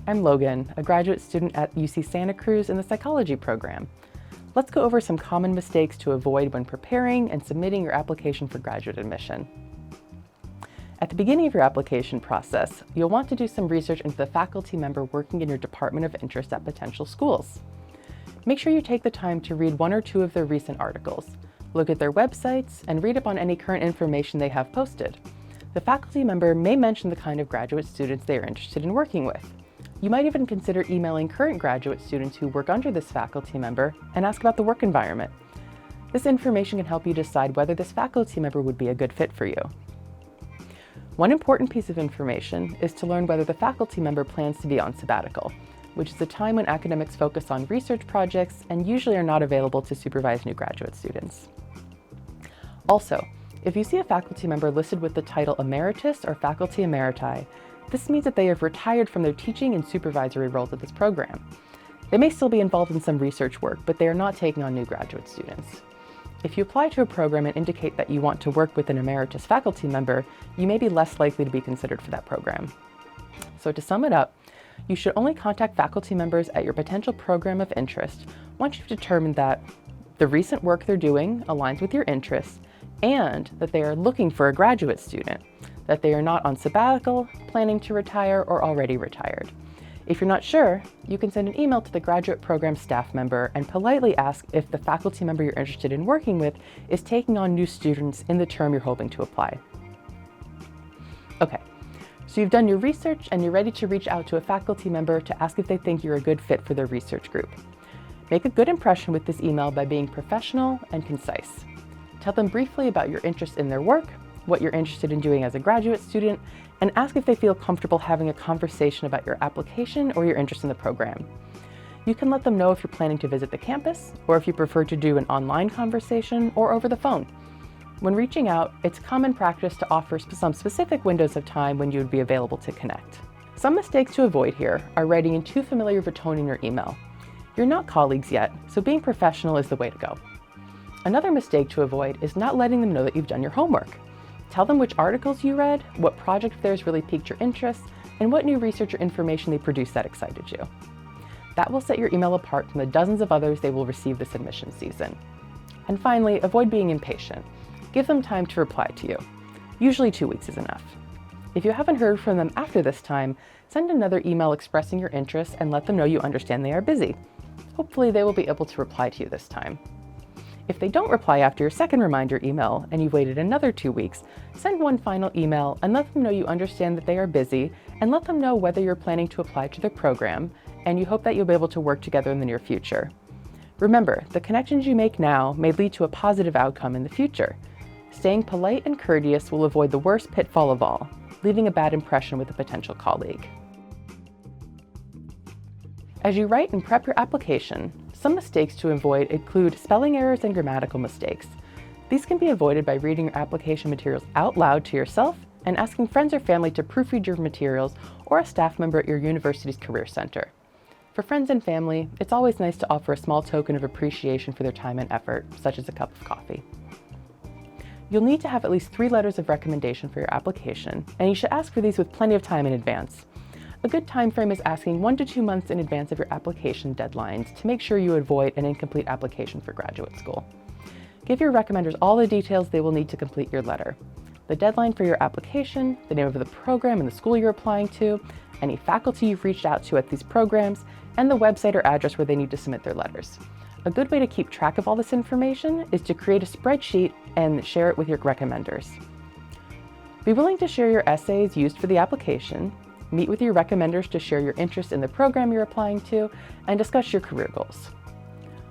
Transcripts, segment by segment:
I'm Logan, a graduate student at UC Santa Cruz in the psychology program. Let's go over some common mistakes to avoid when preparing and submitting your application for graduate admission. At the beginning of your application process, you'll want to do some research into the faculty member working in your department of interest at potential schools. Make sure you take the time to read one or two of their recent articles, look at their websites, and read up on any current information they have posted. The faculty member may mention the kind of graduate students they are interested in working with. You might even consider emailing current graduate students who work under this faculty member and ask about the work environment. This information can help you decide whether this faculty member would be a good fit for you. One important piece of information is to learn whether the faculty member plans to be on sabbatical, which is a time when academics focus on research projects and usually are not available to supervise new graduate students. Also, if you see a faculty member listed with the title Emeritus or Faculty Emeriti, this means that they have retired from their teaching and supervisory roles at this program. They may still be involved in some research work, but they are not taking on new graduate students. If you apply to a program and indicate that you want to work with an emeritus faculty member, you may be less likely to be considered for that program. So to sum it up, you should only contact faculty members at your potential program of interest once you've determined that the recent work they're doing aligns with your interests and that they are looking for a graduate student, that they are not on sabbatical, planning to retire, or already retired. If you're not sure, you can send an email to the graduate program staff member and politely ask if the faculty member you're interested in working with is taking on new students in the term you're hoping to apply. Okay, so you've done your research and you're ready to reach out to a faculty member to ask if they think you're a good fit for their research group. Make a good impression with this email by being professional and concise. Tell them briefly about your interest in their work, what you're interested in doing as a graduate student, and ask if they feel comfortable having a conversation about your application or your interest in the program. You can let them know if you're planning to visit the campus, or if you prefer to do an online conversation or over the phone. When reaching out, it's common practice to offer some specific windows of time when you would be available to connect. Some mistakes to avoid here are writing in too familiar of a tone in your email. You're not colleagues yet, so being professional is the way to go. Another mistake to avoid is not letting them know that you've done your homework. Tell them which articles you read, what project of theirs really piqued your interest, and what new research or information they produced that excited you. That will set your email apart from the dozens of others they will receive this admission season. And finally, avoid being impatient. Give them time to reply to you. Usually 2 weeks is enough. If you haven't heard from them after this time, send another email expressing your interest and let them know you understand they are busy. Hopefully they will be able to reply to you this time. If they don't reply after your second reminder email and you've waited another 2 weeks, send one final email and let them know you understand that they are busy, and let them know whether you're planning to apply to their program and you hope that you'll be able to work together in the near future. Remember, the connections you make now may lead to a positive outcome in the future. Staying polite and courteous will avoid the worst pitfall of all, leaving a bad impression with a potential colleague. As you write and prep your application, some mistakes to avoid include spelling errors and grammatical mistakes. These can be avoided by reading your application materials out loud to yourself and asking friends or family to proofread your materials, or a staff member at your university's Career Center. For friends and family, it's always nice to offer a small token of appreciation for their time and effort, such as a cup of coffee. You'll need to have at least 3 letters of recommendation for your application, and you should ask for these with plenty of time in advance. A good time frame is asking 1 to 2 months in advance of your application deadlines to make sure you avoid an incomplete application for graduate school. Give your recommenders all the details they will need to complete your letter: the deadline for your application, the name of the program and the school you're applying to, any faculty you've reached out to at these programs, and the website or address where they need to submit their letters. A good way to keep track of all this information is to create a spreadsheet and share it with your recommenders. Be willing to share your essays used for the application, meet with your recommenders to share your interest in the program you're applying to, and discuss your career goals.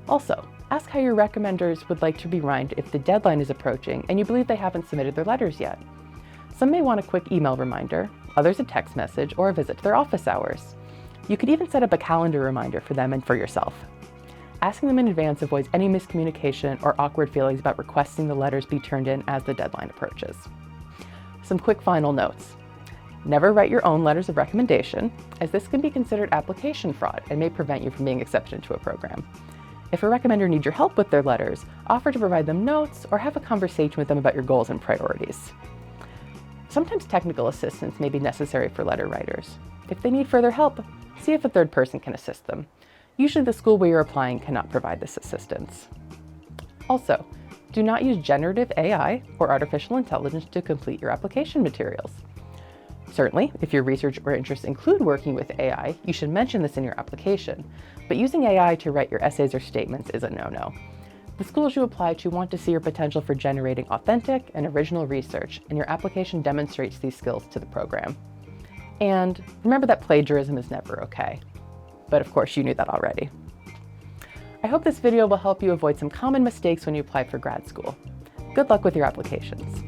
Also, ask how your recommenders would like to be reminded if the deadline is approaching and you believe they haven't submitted their letters yet. Some may want a quick email reminder, others a text message, or a visit to their office hours. You could even set up a calendar reminder for them and for yourself. Asking them in advance avoids any miscommunication or awkward feelings about requesting the letters be turned in as the deadline approaches. Some quick final notes. Never write your own letters of recommendation, as this can be considered application fraud and may prevent you from being accepted into a program. If a recommender needs your help with their letters, offer to provide them notes or have a conversation with them about your goals and priorities. Sometimes technical assistance may be necessary for letter writers. If they need further help, see if a third person can assist them. Usually the school where you're applying cannot provide this assistance. Also, do not use generative AI or artificial intelligence to complete your application materials. Certainly, if your research or interests include working with AI, you should mention this in your application, but using AI to write your essays or statements is a no-no. The schools you apply to want to see your potential for generating authentic and original research, and your application demonstrates these skills to the program. And remember that plagiarism is never okay. But of course, you knew that already. I hope this video will help you avoid some common mistakes when you apply for grad school. Good luck with your applications.